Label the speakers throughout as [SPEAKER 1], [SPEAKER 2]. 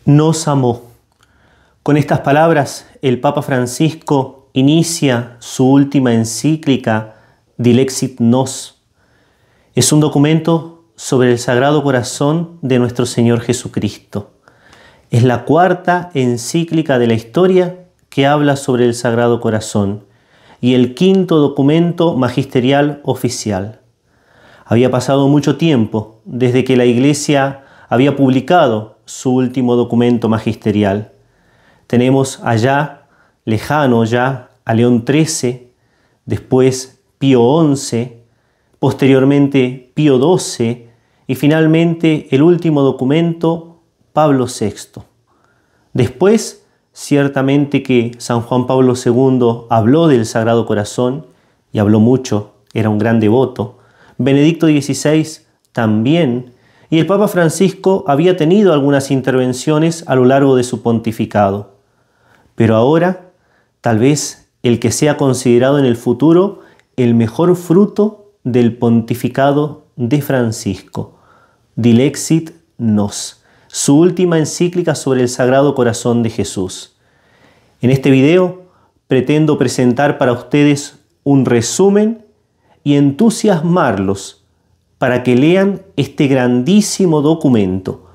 [SPEAKER 1] Nos amó. Con estas palabras, el Papa Francisco inicia su última encíclica, Dilexit Nos. Es un documento sobre el Sagrado Corazón de nuestro Señor Jesucristo. Es la cuarta encíclica de la historia que habla sobre el Sagrado Corazón y el quinto documento magisterial oficial. Había pasado mucho tiempo desde que la Iglesia había publicado su último documento magisterial. Tenemos allá, lejano ya, a León XIII, después Pío XI, posteriormente Pío XII y finalmente el último documento, Pablo VI. Después, ciertamente que San Juan Pablo II habló del Sagrado Corazón y habló mucho, era un gran devoto. Benedicto XVI también, y el Papa Francisco había tenido algunas intervenciones a lo largo de su pontificado. Pero ahora, tal vez el que sea considerado en el futuro el mejor fruto del pontificado de Francisco, Dilexit Nos, su última encíclica sobre el Sagrado Corazón de Jesús. En este video pretendo presentar para ustedes un resumen y entusiasmarlos para que lean este grandísimo documento.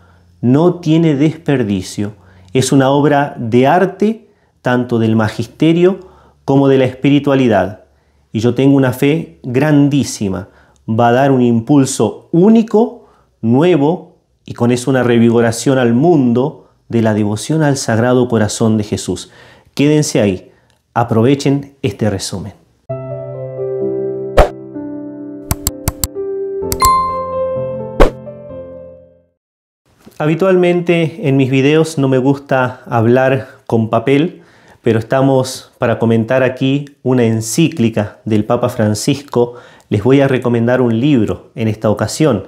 [SPEAKER 1] No tiene desperdicio. Es una obra de arte tanto del magisterio como de la espiritualidad. Y yo tengo una fe grandísima. Va a dar un impulso único, nuevo, y con eso una revigoración al mundo de la devoción al Sagrado Corazón de Jesús. Quédense ahí. Aprovechen este resumen. Habitualmente en mis videos no me gusta hablar con papel, pero estamos para comentar aquí una encíclica del Papa Francisco. Les voy a recomendar un libro en esta ocasión.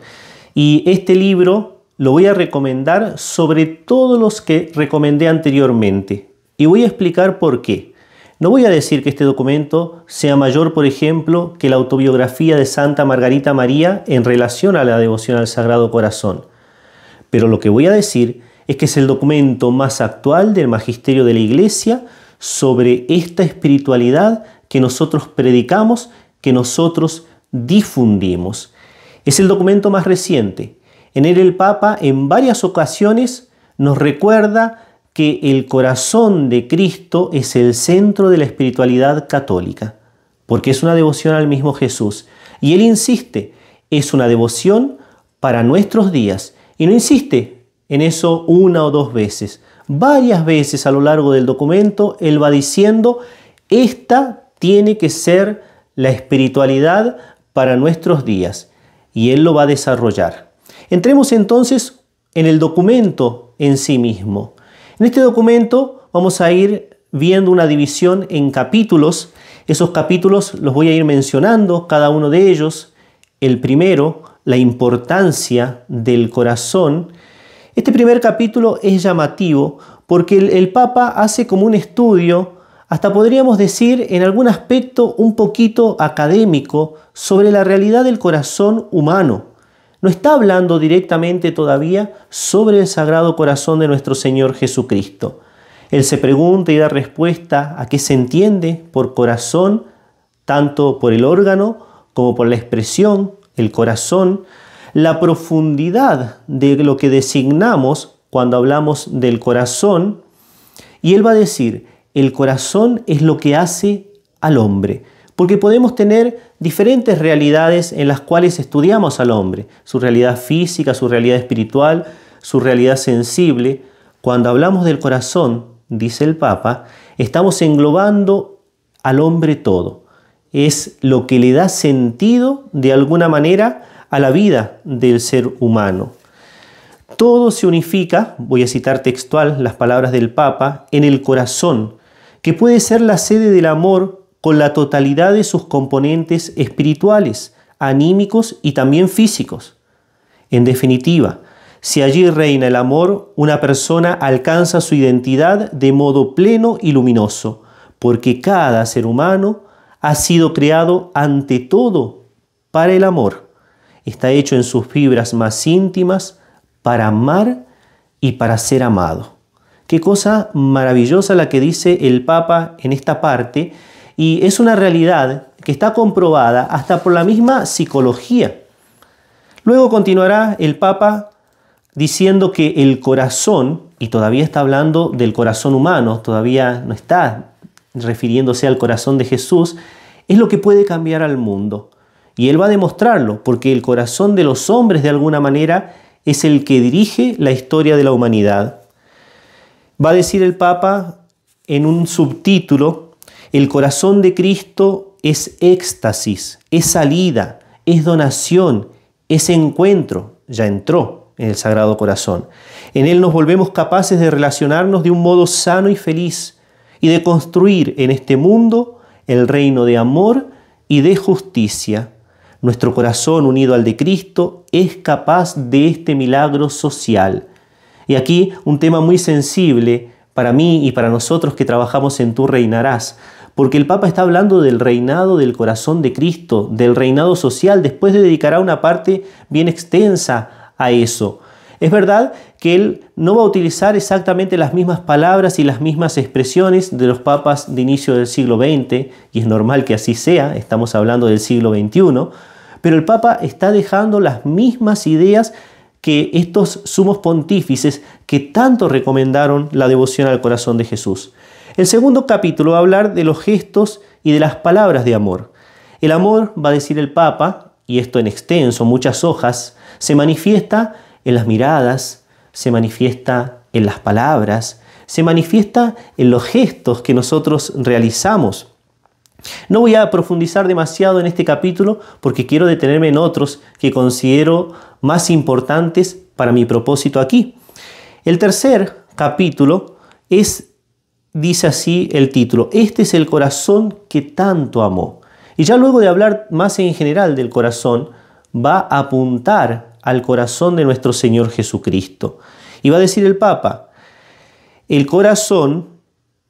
[SPEAKER 1] Y este libro lo voy a recomendar sobre todos los que recomendé anteriormente. Y voy a explicar por qué. No voy a decir que este documento sea mayor, por ejemplo, que la autobiografía de Santa Margarita María en relación a la devoción al Sagrado Corazón. Pero lo que voy a decir es que es el documento más actual del magisterio de la Iglesia sobre esta espiritualidad que nosotros predicamos, que nosotros difundimos. Es el documento más reciente. En él el Papa en varias ocasiones nos recuerda que el corazón de Cristo es el centro de la espiritualidad católica, porque es una devoción al mismo Jesús. Y él insiste, es una devoción para nuestros días. Y no insiste en eso una o dos veces. Varias veces a lo largo del documento él va diciendo, esta tiene que ser la espiritualidad para nuestros días. Y él lo va a desarrollar. Entremos entonces en el documento en sí mismo. En este documento vamos a ir viendo una división en capítulos. Esos capítulos los voy a ir mencionando, cada uno de ellos. El primero, la importancia del corazón. Este primer capítulo es llamativo porque el Papa hace como un estudio, hasta podríamos decir en algún aspecto un poquito académico, sobre la realidad del corazón humano. No está hablando directamente todavía sobre el Sagrado Corazón de nuestro Señor Jesucristo. Él se pregunta y da respuesta a qué se entiende por corazón, tanto por el órgano como por la expresión, el corazón, la profundidad de lo que designamos cuando hablamos del corazón. Y él va a decir, el corazón es lo que hace al hombre. Porque podemos tener diferentes realidades en las cuales estudiamos al hombre. Su realidad física, su realidad espiritual, su realidad sensible. Cuando hablamos del corazón, dice el Papa, estamos englobando al hombre todo. Es lo que le da sentido de alguna manera a la vida del ser humano. Todo se unifica, voy a citar textual las palabras del Papa, en el corazón, que puede ser la sede del amor con la totalidad de sus componentes espirituales, anímicos y también físicos. En definitiva, si allí reina el amor, una persona alcanza su identidad de modo pleno y luminoso, porque cada ser humano ha sido creado ante todo para el amor. Está hecho en sus fibras más íntimas para amar y para ser amado. Qué cosa maravillosa la que dice el Papa en esta parte, y es una realidad que está comprobada hasta por la misma psicología. Luego continuará el Papa diciendo que el corazón, y todavía está hablando del corazón humano, todavía no está refiriéndose al corazón de Jesús, es lo que puede cambiar al mundo. Y él va a demostrarlo, porque el corazón de los hombres de alguna manera es el que dirige la historia de la humanidad. Va a decir el Papa en un subtítulo: el corazón de Cristo es éxtasis, es salida, es donación, es encuentro. Ya entró en el Sagrado Corazón. En él nos volvemos capaces de relacionarnos de un modo sano y feliz y de construir en este mundo el reino de amor y de justicia. Nuestro corazón unido al de Cristo es capaz de este milagro social. Y aquí un tema muy sensible para mí y para nosotros que trabajamos en Tú Reinarás, porque el Papa está hablando del reinado del corazón de Cristo, del reinado social. Después dedicará una parte bien extensa a eso. Es verdad que él no va a utilizar exactamente las mismas palabras y las mismas expresiones de los papas de inicio del siglo XX, y es normal que así sea, estamos hablando del siglo XXI, pero el Papa está dejando las mismas ideas que estos sumos pontífices que tanto recomendaron la devoción al corazón de Jesús. El segundo capítulo va a hablar de los gestos y de las palabras de amor. El amor, va a decir el Papa, y esto en extenso, muchas hojas, se manifiesta en las miradas, se manifiesta en las palabras, se manifiesta en los gestos que nosotros realizamos. No voy a profundizar demasiado en este capítulo porque quiero detenerme en otros que considero más importantes para mi propósito aquí. El tercer capítulo dice así el título: este es el corazón que tanto amó. Y ya luego de hablar más en general del corazón, va a apuntar al corazón de nuestro Señor Jesucristo. Y va a decir el Papa: el corazón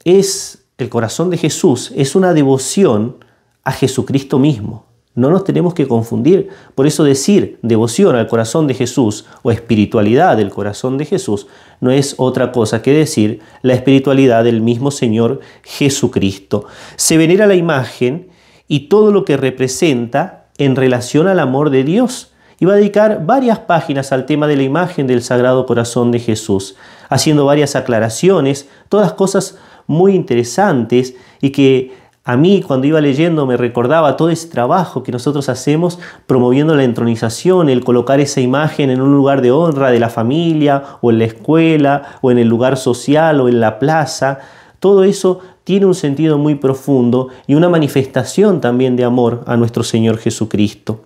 [SPEAKER 1] de Jesús es una devoción a Jesucristo mismo. No nos tenemos que confundir. Por eso decir devoción al corazón de Jesús o espiritualidad del corazón de Jesús no es otra cosa que decir la espiritualidad del mismo Señor Jesucristo. Se venera la imagen y todo lo que representa en relación al amor de Dios. Y va a dedicar varias páginas al tema de la imagen del Sagrado Corazón de Jesús, haciendo varias aclaraciones, todas cosas muy interesantes y que a mí cuando iba leyendo me recordaba todo ese trabajo que nosotros hacemos promoviendo la entronización, el colocar esa imagen en un lugar de honra de la familia o en la escuela o en el lugar social o en la plaza. Todo eso tiene un sentido muy profundo y una manifestación también de amor a nuestro Señor Jesucristo.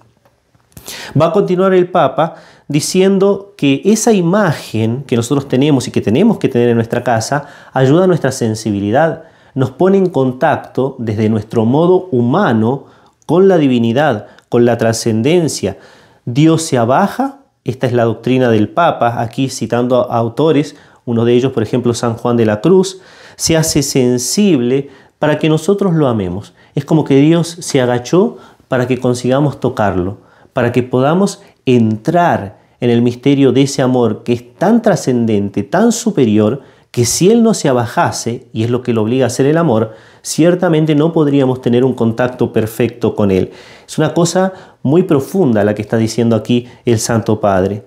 [SPEAKER 1] Va a continuar el Papa diciendo que esa imagen que nosotros tenemos y que tenemos que tener en nuestra casa ayuda a nuestra sensibilidad, nos pone en contacto desde nuestro modo humano con la divinidad, con la trascendencia. Dios se abaja, esta es la doctrina del Papa, aquí citando a autores, uno de ellos por ejemplo San Juan de la Cruz, se hace sensible para que nosotros lo amemos. Es como que Dios se agachó para que consigamos tocarlo, para que podamos entrar en el misterio de ese amor que es tan trascendente, tan superior, que si Él no se abajase, y es lo que lo obliga a hacer el amor, ciertamente no podríamos tener un contacto perfecto con Él. Es una cosa muy profunda la que está diciendo aquí el Santo Padre.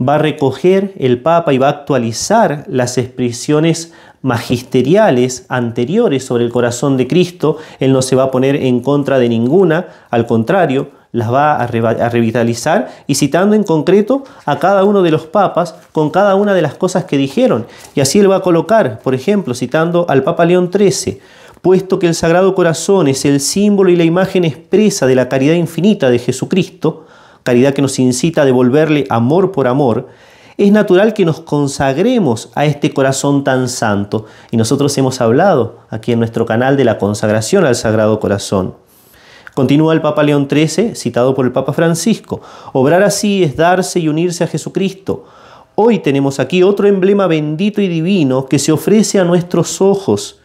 [SPEAKER 1] Va a recoger el Papa y va a actualizar las expresiones magisteriales anteriores sobre el corazón de Cristo. Él no se va a poner en contra de ninguna, al contrario, las va a revitalizar y citando en concreto a cada uno de los papas con cada una de las cosas que dijeron. Y así él va a colocar, por ejemplo, citando al Papa León XIII, puesto que el Sagrado Corazón es el símbolo y la imagen expresa de la caridad infinita de Jesucristo, caridad que nos incita a devolverle amor por amor, es natural que nos consagremos a este corazón tan santo. Y nosotros hemos hablado aquí en nuestro canal de la consagración al Sagrado Corazón. Continúa el Papa León XIII, citado por el Papa Francisco. Obrar así es darse y unirse a Jesucristo. Hoy tenemos aquí otro emblema bendito y divino que se ofrece a nuestros ojos.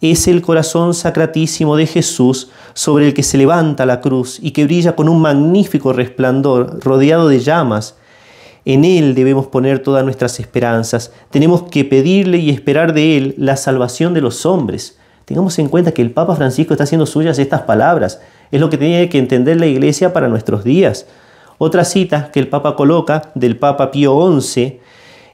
[SPEAKER 1] Es el corazón sacratísimo de Jesús sobre el que se levanta la cruz y que brilla con un magnífico resplandor rodeado de llamas. En Él debemos poner todas nuestras esperanzas. Tenemos que pedirle y esperar de Él la salvación de los hombres. Tengamos en cuenta que el Papa Francisco está haciendo suyas estas palabras. Es lo que tiene que entender la Iglesia para nuestros días. Otra cita que el Papa coloca del Papa Pío XI: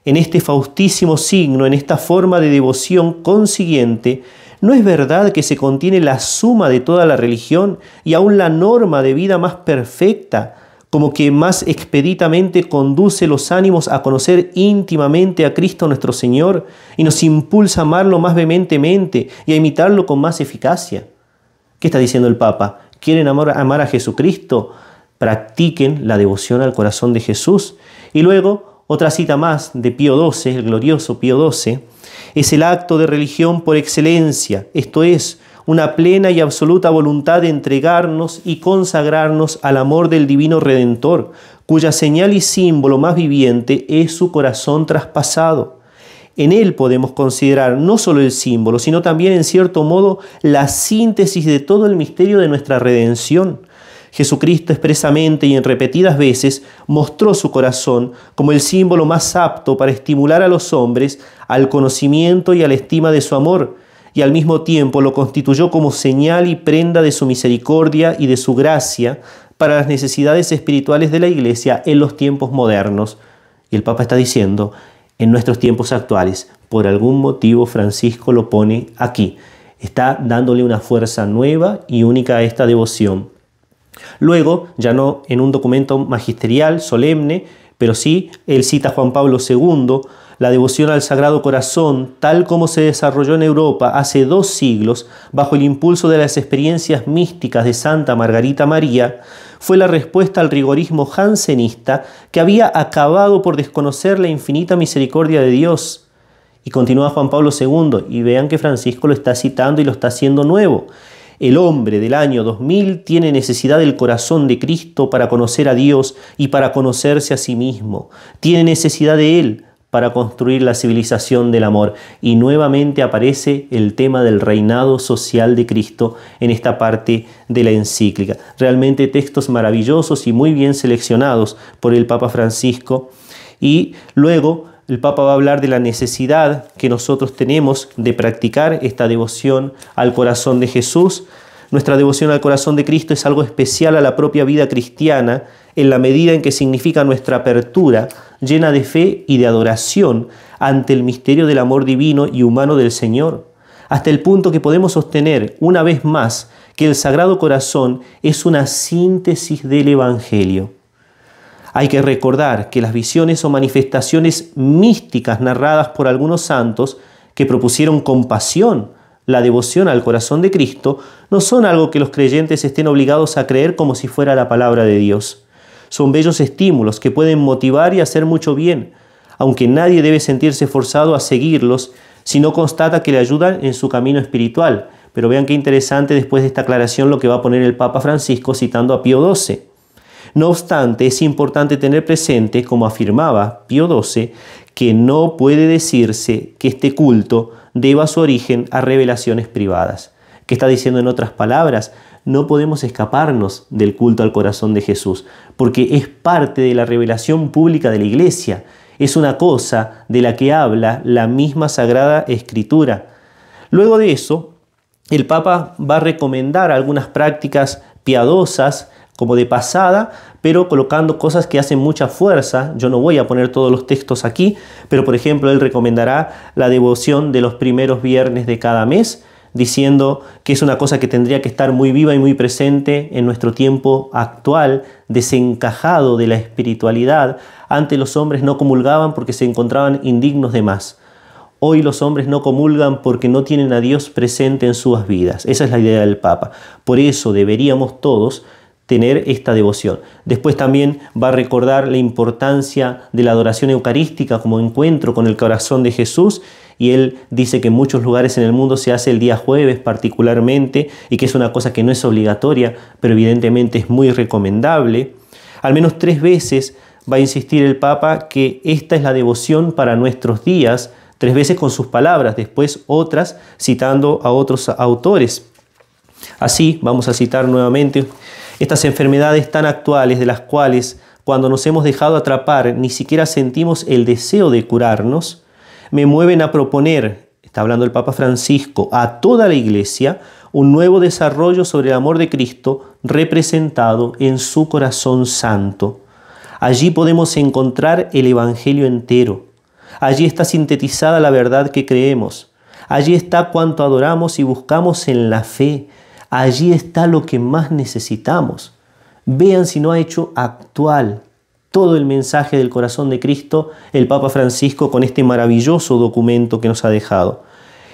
[SPEAKER 1] en este faustísimo signo, en esta forma de devoción consiguiente, ¿no es verdad que se contiene la suma de toda la religión y aún la norma de vida más perfecta, como que más expeditamente conduce los ánimos a conocer íntimamente a Cristo nuestro Señor y nos impulsa a amarlo más vehementemente y a imitarlo con más eficacia? ¿Qué está diciendo el Papa? ¿Quieren amar a Jesucristo? Practiquen la devoción al corazón de Jesús. Y luego, otra cita más de Pío XII, el glorioso Pío XII: es el acto de religión por excelencia, esto es, una plena y absoluta voluntad de entregarnos y consagrarnos al amor del Divino Redentor, cuya señal y símbolo más viviente es su corazón traspasado. En él podemos considerar no solo el símbolo, sino también en cierto modo la síntesis de todo el misterio de nuestra redención. Jesucristo expresamente y en repetidas veces mostró su corazón como el símbolo más apto para estimular a los hombres al conocimiento y a la estima de su amor, y al mismo tiempo lo constituyó como señal y prenda de su misericordia y de su gracia para las necesidades espirituales de la Iglesia en los tiempos modernos. Y el Papa está diciendo, en nuestros tiempos actuales, por algún motivo Francisco lo pone aquí. Está dándole una fuerza nueva y única a esta devoción. Luego, ya no en un documento magisterial, solemne, pero sí, él cita a Juan Pablo II, la devoción al Sagrado Corazón, tal como se desarrolló en Europa hace 2 siglos, bajo el impulso de las experiencias místicas de Santa Margarita María, fue la respuesta al rigorismo jansenista que había acabado por desconocer la infinita misericordia de Dios. Y continúa Juan Pablo II, y vean que Francisco lo está citando y lo está haciendo nuevo. El hombre del año 2000 tiene necesidad del corazón de Cristo para conocer a Dios y para conocerse a sí mismo. Tiene necesidad de Él para construir la civilización del amor. Y nuevamente aparece el tema del reinado social de Cristo en esta parte de la encíclica. Realmente textos maravillosos y muy bien seleccionados por el Papa Francisco. Y luego el Papa va a hablar de la necesidad que nosotros tenemos de practicar esta devoción al corazón de Jesús. Nuestra devoción al corazón de Cristo es algo especial a la propia vida cristiana, en la medida en que significa nuestra apertura, llena de fe y de adoración ante el misterio del amor divino y humano del Señor, hasta el punto que podemos sostener una vez más que el Sagrado Corazón es una síntesis del Evangelio. Hay que recordar que las visiones o manifestaciones místicas narradas por algunos santos que propusieron con pasión la devoción al corazón de Cristo no son algo que los creyentes estén obligados a creer como si fuera la palabra de Dios. Son bellos estímulos que pueden motivar y hacer mucho bien, aunque nadie debe sentirse forzado a seguirlos si no constata que le ayudan en su camino espiritual. Pero vean qué interesante después de esta aclaración lo que va a poner el Papa Francisco citando a Pío XII. No obstante, es importante tener presente, como afirmaba Pío XII, que no puede decirse que este culto deba su origen a revelaciones privadas. ¿Qué está diciendo en otras palabras? No podemos escaparnos del culto al corazón de Jesús, porque es parte de la revelación pública de la Iglesia. Es una cosa de la que habla la misma Sagrada Escritura. Luego de eso, el Papa va a recomendar algunas prácticas piadosas, como de pasada, pero colocando cosas que hacen mucha fuerza. Yo no voy a poner todos los textos aquí, pero por ejemplo él recomendará la devoción de los primeros viernes de cada mes, diciendo que es una cosa que tendría que estar muy viva y muy presente en nuestro tiempo actual, desencajado de la espiritualidad. Antes los hombres no comulgaban porque se encontraban indignos de más. Hoy los hombres no comulgan porque no tienen a Dios presente en sus vidas. Esa es la idea del Papa. Por eso deberíamos todos tener esta devoción. Después también va a recordar la importancia de la adoración eucarística como encuentro con el corazón de Jesús, y él dice que en muchos lugares en el mundo se hace el día jueves particularmente, y que es una cosa que no es obligatoria, pero evidentemente es muy recomendable. Al menos 3 veces va a insistir el Papa que esta es la devoción para nuestros días, 3 veces con sus palabras, después otras citando a otros autores. Así, vamos a citar nuevamente estas enfermedades tan actuales de las cuales cuando nos hemos dejado atrapar, ni siquiera sentimos el deseo de curarnos, me mueven a proponer, está hablando el Papa Francisco, a toda la Iglesia, un nuevo desarrollo sobre el amor de Cristo representado en su corazón santo. Allí podemos encontrar el Evangelio entero. Allí está sintetizada la verdad que creemos. Allí está cuanto adoramos y buscamos en la fe. Allí está lo que más necesitamos. Vean si no ha hecho actual todo el mensaje del corazón de Cristo el Papa Francisco con este maravilloso documento que nos ha dejado.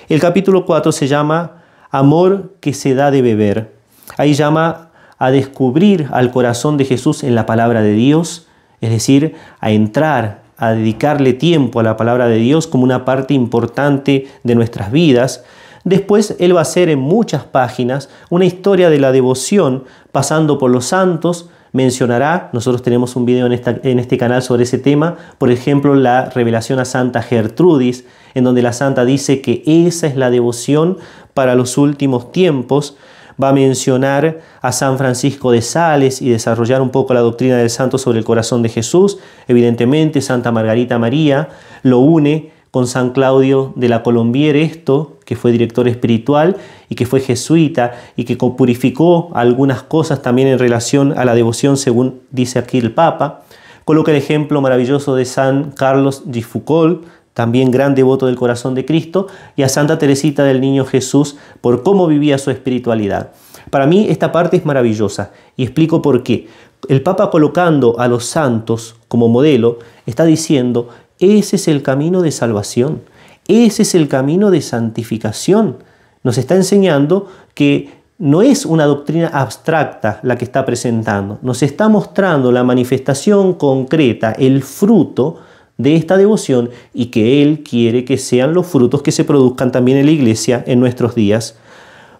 [SPEAKER 1] El capítulo 4 se llama Amor que se da de beber. Ahí llama a descubrir al corazón de Jesús en la palabra de Dios, es decir, a entrar, a dedicarle tiempo a la palabra de Dios como una parte importante de nuestras vidas. Después él va a hacer en muchas páginas una historia de la devoción, pasando por los santos. Mencionará, nosotros tenemos un video en este canal sobre ese tema, por ejemplo, la revelación a Santa Gertrudis, en donde la santa dice que esa es la devoción para los últimos tiempos. Va a mencionar a San Francisco de Sales y desarrollar un poco la doctrina del santo sobre el corazón de Jesús. Evidentemente, Santa Margarita María lo une con San Claudio de la Colombiere, esto, que fue director espiritual y que fue jesuita y que purificó algunas cosas también en relación a la devoción, según dice aquí el Papa. Coloca el ejemplo maravilloso de San Carlos de Foucault, también gran devoto del corazón de Cristo, y a Santa Teresita del Niño Jesús por cómo vivía su espiritualidad. Para mí esta parte es maravillosa y explico por qué. El Papa, colocando a los santos como modelo, está diciendo: ese es el camino de salvación, ese es el camino de santificación. Nos está enseñando que no es una doctrina abstracta la que está presentando, nos está mostrando la manifestación concreta, el fruto de esta devoción, y que Él quiere que sean los frutos que se produzcan también en la Iglesia en nuestros días.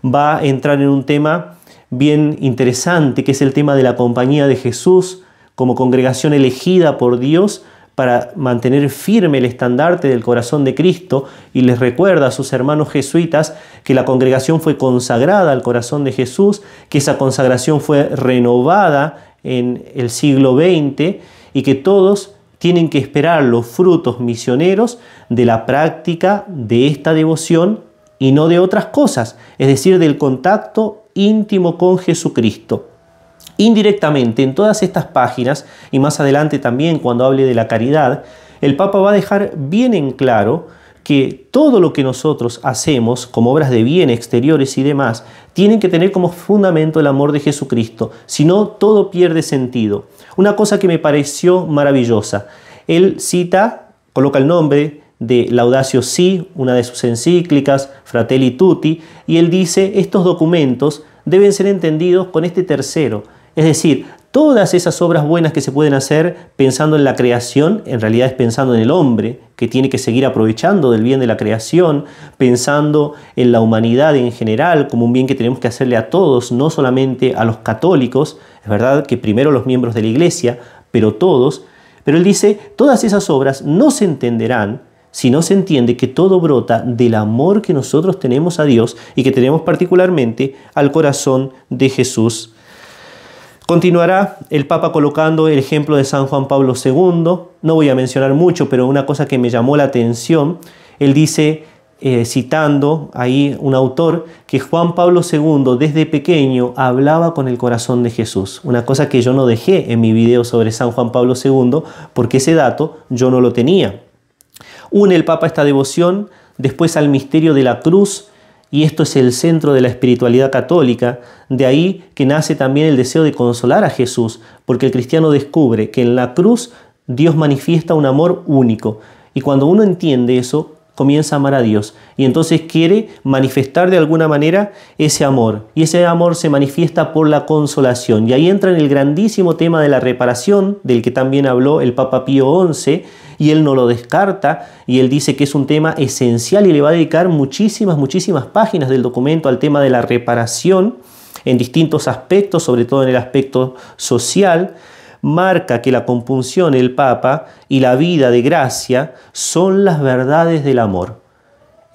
[SPEAKER 1] Va a entrar en un tema bien interesante, que es el tema de la compañía de Jesús como congregación elegida por Dios para mantener firme el estandarte del corazón de Cristo, y les recuerda a sus hermanos jesuitas que la congregación fue consagrada al corazón de Jesús, que esa consagración fue renovada en el siglo XX y que todos tienen que esperar los frutos misioneros de la práctica de esta devoción y no de otras cosas, es decir, del contacto íntimo con Jesucristo. Indirectamente, en todas estas páginas, y más adelante también cuando hable de la caridad, el Papa va a dejar bien en claro que todo lo que nosotros hacemos como obras de bien exteriores y demás tienen que tener como fundamento el amor de Jesucristo, si no todo pierde sentido. Una cosa que me pareció maravillosa, él cita, coloca el nombre de Laudatio Si, una de sus encíclicas, Fratelli Tutti, y él dice: estos documentos deben ser entendidos con este tercero. Es decir, todas esas obras buenas que se pueden hacer pensando en la creación, en realidad es pensando en el hombre, que tiene que seguir aprovechando del bien de la creación, pensando en la humanidad en general como un bien que tenemos que hacerle a todos, no solamente a los católicos. Es verdad que primero los miembros de la Iglesia, pero todos. Pero él dice, todas esas obras no se entenderán si no se entiende que todo brota del amor que nosotros tenemos a Dios y que tenemos particularmente al corazón de Jesús. Continuará el Papa colocando el ejemplo de San Juan Pablo II. No voy a mencionar mucho, pero una cosa que me llamó la atención, él dice, citando ahí un autor, que Juan Pablo II desde pequeño hablaba con el corazón de Jesús. Una cosa que yo no dejé en mi video sobre San Juan Pablo II, porque ese dato yo no lo tenía. Une el Papa esta devoción después al misterio de la cruz, y esto es el centro de la espiritualidad católica. De ahí que nace también el deseo de consolar a Jesús, porque el cristiano descubre que en la cruz Dios manifiesta un amor único, y cuando uno entiende eso, comienza a amar a Dios, y entonces quiere manifestar de alguna manera ese amor, y ese amor se manifiesta por la consolación, y ahí entra en el grandísimo tema de la reparación, del que también habló el Papa Pío XI, y él no lo descarta, y él dice que es un tema esencial, y le va a dedicar muchísimas páginas del documento al tema de la reparación en distintos aspectos, sobre todo en el aspecto social. Marca que la compunción, el Papa, y la vida de gracia son las verdades del amor.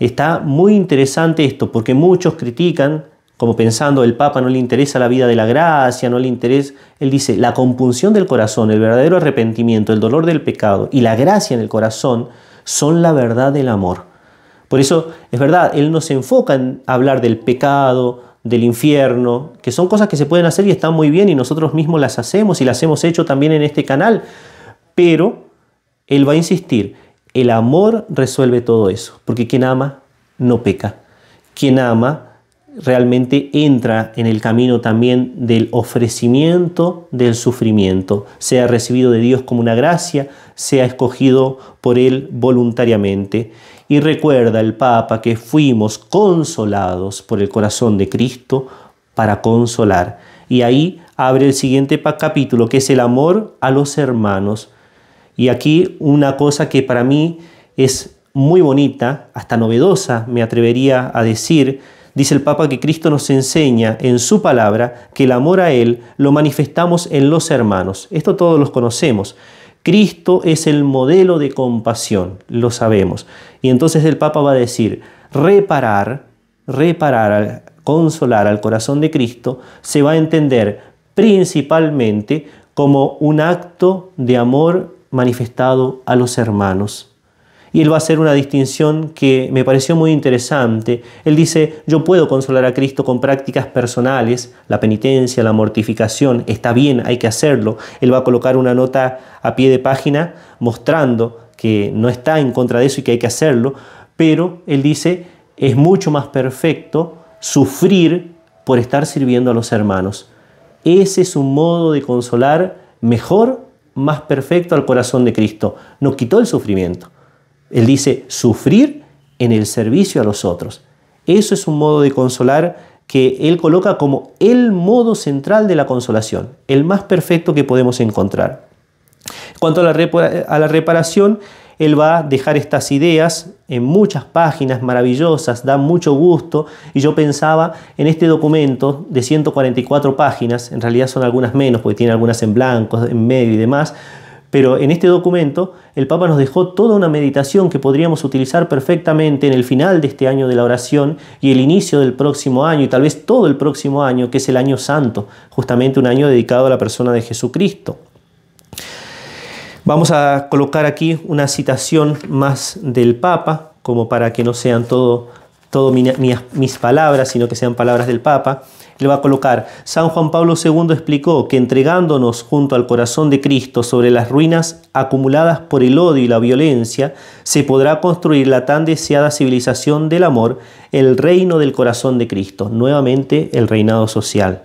[SPEAKER 1] Está muy interesante esto, porque muchos critican como pensando, el Papa no le interesa la vida de la gracia, no le interesa. Él dice, la compunción del corazón, el verdadero arrepentimiento, el dolor del pecado y la gracia en el corazón son la verdad del amor. Por eso, es verdad, él no se enfoca en hablar del pecado, del infierno, que son cosas que se pueden hacer y están muy bien y nosotros mismos las hacemos y las hemos hecho también en este canal, pero él va a insistir, el amor resuelve todo eso, porque quien ama no peca, quien ama realmente entra en el camino también del ofrecimiento del sufrimiento, sea recibido de Dios como una gracia, sea escogido por Él voluntariamente. Y recuerda el Papa que fuimos consolados por el corazón de Cristo para consolar. Y ahí abre el siguiente capítulo, que es el amor a los hermanos. Y aquí una cosa que para mí es muy bonita, hasta novedosa, me atrevería a decir. Dice el Papa que Cristo nos enseña en su palabra que el amor a Él lo manifestamos en los hermanos. Esto todos los conocemos. Cristo es el modelo de compasión, lo sabemos. Y entonces el Papa va a decir, reparar, consolar al corazón de Cristo se va a entender principalmente como un acto de amor manifestado a los hermanos. Y él va a hacer una distinción que me pareció muy interesante. Él dice, yo puedo consolar a Cristo con prácticas personales, la penitencia, la mortificación, está bien, hay que hacerlo. Él va a colocar una nota a pie de página mostrando que no está en contra de eso y que hay que hacerlo, pero él dice, es mucho más perfecto sufrir por estar sirviendo a los hermanos. Ese es un modo de consolar mejor, más perfecto al corazón de Cristo. Nos quitó el sufrimiento. Él dice, sufrir en el servicio a los otros. Eso es un modo de consolar que él coloca como el modo central de la consolación, el más perfecto que podemos encontrar. En cuanto a la reparación, él va a dejar estas ideas en muchas páginas maravillosas, da mucho gusto, y yo pensaba en este documento de 144 páginas, en realidad son algunas menos porque tiene algunas en blanco, en medio y demás, pero en este documento el Papa nos dejó toda una meditación que podríamos utilizar perfectamente en el final de este año de la oración y el inicio del próximo año y tal vez todo el próximo año, que es el año santo, justamente un año dedicado a la persona de Jesucristo. Vamos a colocar aquí una citación más del Papa, como para que no sean todo mis palabras, sino que sean palabras del Papa. Le va a colocar, San Juan Pablo II explicó que entregándonos junto al corazón de Cristo sobre las ruinas acumuladas por el odio y la violencia, se podrá construir la tan deseada civilización del amor, el reino del corazón de Cristo, nuevamente el reinado social.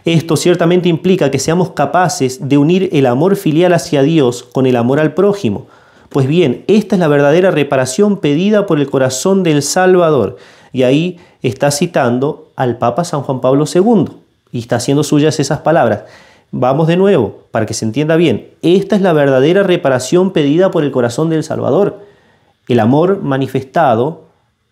[SPEAKER 1] Esto ciertamente implica que seamos capaces de unir el amor filial hacia Dios con el amor al prójimo. Pues bien, esta es la verdadera reparación pedida por el corazón del Salvador. Y ahí está citando al Papa San Juan Pablo II y está haciendo suyas esas palabras. Vamos de nuevo, para que se entienda bien. Esta es la verdadera reparación pedida por el corazón del Salvador. El amor manifestado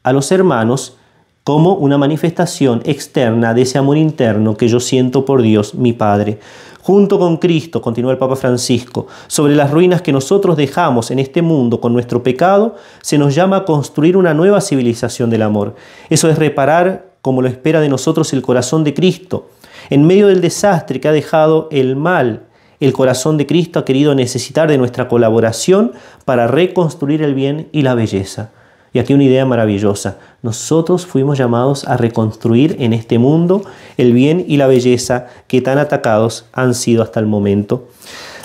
[SPEAKER 1] a los hermanos como una manifestación externa de ese amor interno que yo siento por Dios, mi Padre. Junto con Cristo, continúa el Papa Francisco, sobre las ruinas que nosotros dejamos en este mundo con nuestro pecado, se nos llama a construir una nueva civilización del amor. Eso es reparar, como lo espera de nosotros el corazón de Cristo. En medio del desastre que ha dejado el mal, el corazón de Cristo ha querido necesitar de nuestra colaboración para reconstruir el bien y la belleza. Y aquí una idea maravillosa. Nosotros fuimos llamados a reconstruir en este mundo el bien y la belleza que tan atacados han sido hasta el momento.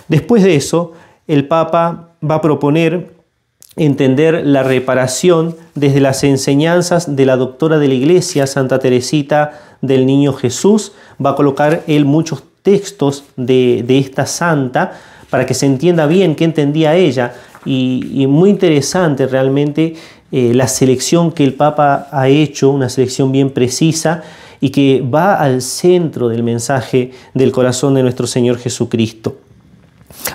[SPEAKER 1] Después de eso, el Papa va a proponer entender la reparación desde las enseñanzas de la doctora de la Iglesia, Santa Teresita del Niño Jesús. Va a colocar él muchos textos de esta santa para que se entienda bien qué entendía ella. Y muy interesante realmente la selección que el Papa ha hecho, una selección bien precisa y que va al centro del mensaje del corazón de nuestro Señor Jesucristo.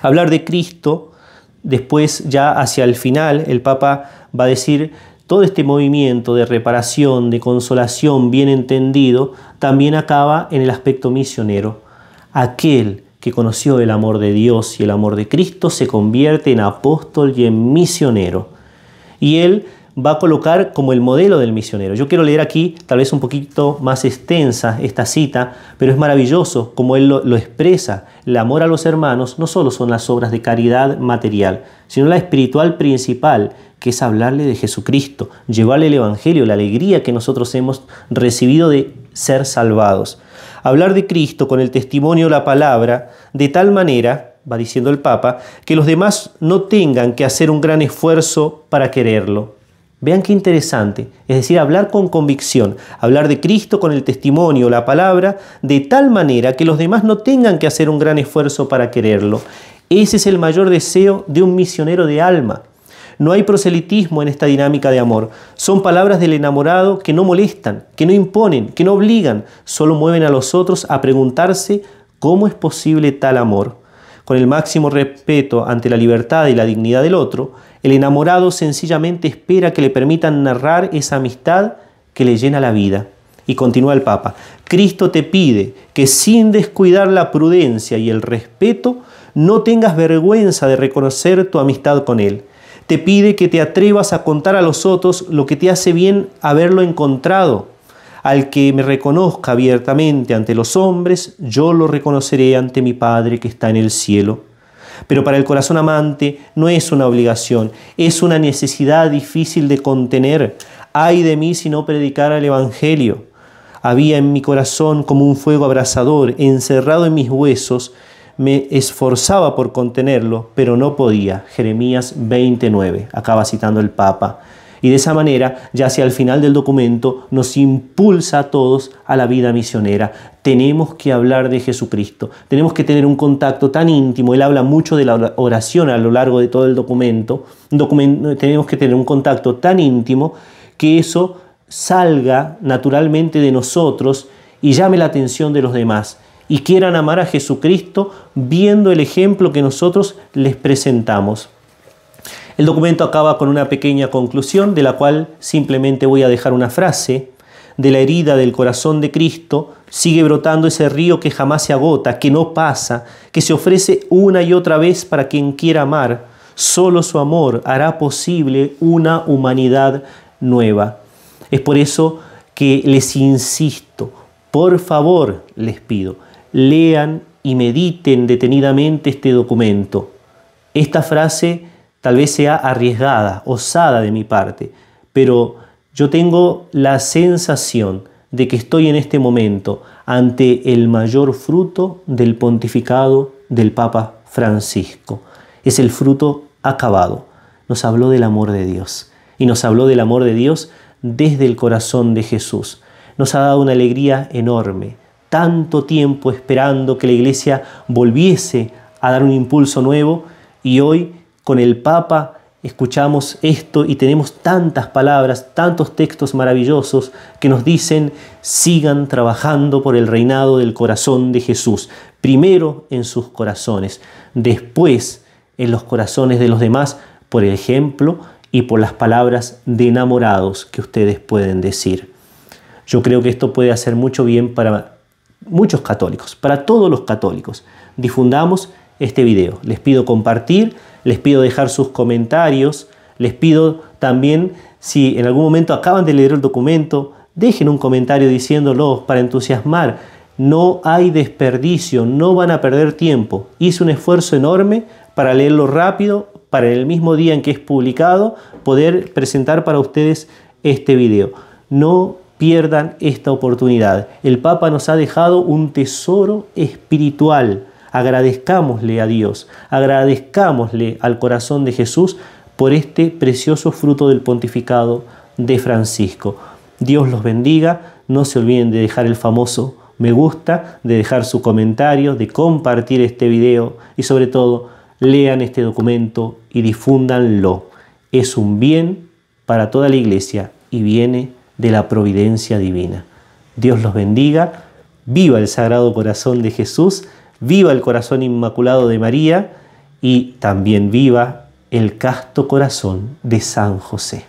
[SPEAKER 1] Hablar de Cristo, después ya hacia el final, el Papa va a decir todo este movimiento de reparación, de consolación bien entendido, también acaba en el aspecto misionero. Aquel que conoció el amor de Dios y el amor de Cristo se convierte en apóstol y en misionero. Y él va a colocar como el modelo del misionero. Yo quiero leer aquí, tal vez un poquito más extensa esta cita, pero es maravilloso como él lo expresa. El amor a los hermanos no solo son las obras de caridad material, sino la espiritual principal, que es hablarle de Jesucristo, llevarle el Evangelio, la alegría que nosotros hemos recibido de ser salvados. Hablar de Cristo con el testimonio, la palabra, de tal manera, va diciendo el Papa, que los demás no tengan que hacer un gran esfuerzo para quererlo. Vean qué interesante, es decir, hablar con convicción, hablar de Cristo con el testimonio, la palabra, de tal manera que los demás no tengan que hacer un gran esfuerzo para quererlo. Ese es el mayor deseo de un misionero de alma. No hay proselitismo en esta dinámica de amor. Son palabras del enamorado que no molestan, que no imponen, que no obligan, solo mueven a los otros a preguntarse cómo es posible tal amor. Con el máximo respeto ante la libertad y la dignidad del otro, el enamorado sencillamente espera que le permitan narrar esa amistad que le llena la vida. Y continúa el Papa, Cristo te pide que sin descuidar la prudencia y el respeto, no tengas vergüenza de reconocer tu amistad con Él. Te pide que te atrevas a contar a los otros lo que te hace bien haberlo encontrado. Al que me reconozca abiertamente ante los hombres, yo lo reconoceré ante mi Padre que está en el cielo. Pero para el corazón amante no es una obligación, es una necesidad difícil de contener. Ay de mí si no predicara el Evangelio. Había en mi corazón como un fuego abrasador, encerrado en mis huesos. Me esforzaba por contenerlo, pero no podía. Jeremías 29, acaba citando el Papa. Y de esa manera, ya hacia el final del documento, nos impulsa a todos a la vida misionera. Tenemos que hablar de Jesucristo, tenemos que tener un contacto tan íntimo. Él habla mucho de la oración a lo largo de todo el documento. Tenemos que tener un contacto tan íntimo que eso salga naturalmente de nosotros y llame la atención de los demás. Y quieran amar a Jesucristo viendo el ejemplo que nosotros les presentamos. El documento acaba con una pequeña conclusión de la cual simplemente voy a dejar una frase. De la herida del corazón de Cristo sigue brotando ese río que jamás se agota, que no pasa, que se ofrece una y otra vez para quien quiera amar. Solo su amor hará posible una humanidad nueva. Es por eso que les insisto, por favor les pido, lean y mediten detenidamente este documento. Esta frase tal vez sea arriesgada, osada de mi parte, pero yo tengo la sensación de que estoy en este momento ante el mayor fruto del pontificado del Papa Francisco. Es el fruto acabado. Nos habló del amor de Dios y nos habló del amor de Dios desde el corazón de Jesús. Nos ha dado una alegría enorme. Tanto tiempo esperando que la Iglesia volviese a dar un impulso nuevo y hoy con el Papa escuchamos esto y tenemos tantas palabras, tantos textos maravillosos que nos dicen sigan trabajando por el reinado del corazón de Jesús. Primero en sus corazones, después en los corazones de los demás por el ejemplo y por las palabras de enamorados que ustedes pueden decir. Yo creo que esto puede hacer mucho bien para muchos católicos, para todos los católicos. Difundamos este video. Les pido compartir, les pido dejar sus comentarios, les pido también, si en algún momento acaban de leer el documento, dejen un comentario diciéndolo para entusiasmar. No hay desperdicio, no van a perder tiempo. Hice un esfuerzo enorme para leerlo rápido, para en el mismo día en que es publicado, poder presentar para ustedes este video. No pierdan esta oportunidad. El Papa nos ha dejado un tesoro espiritual. Agradezcámosle a Dios, agradezcámosle al corazón de Jesús por este precioso fruto del pontificado de Francisco. Dios los bendiga. No se olviden de dejar el famoso me gusta, de dejar su comentario, de compartir este video y sobre todo lean este documento y difúndanlo. Es un bien para toda la Iglesia y viene de la providencia divina. Dios los bendiga. Viva el Sagrado Corazón de Jesús. Viva el corazón inmaculado de María y también viva el casto corazón de San José.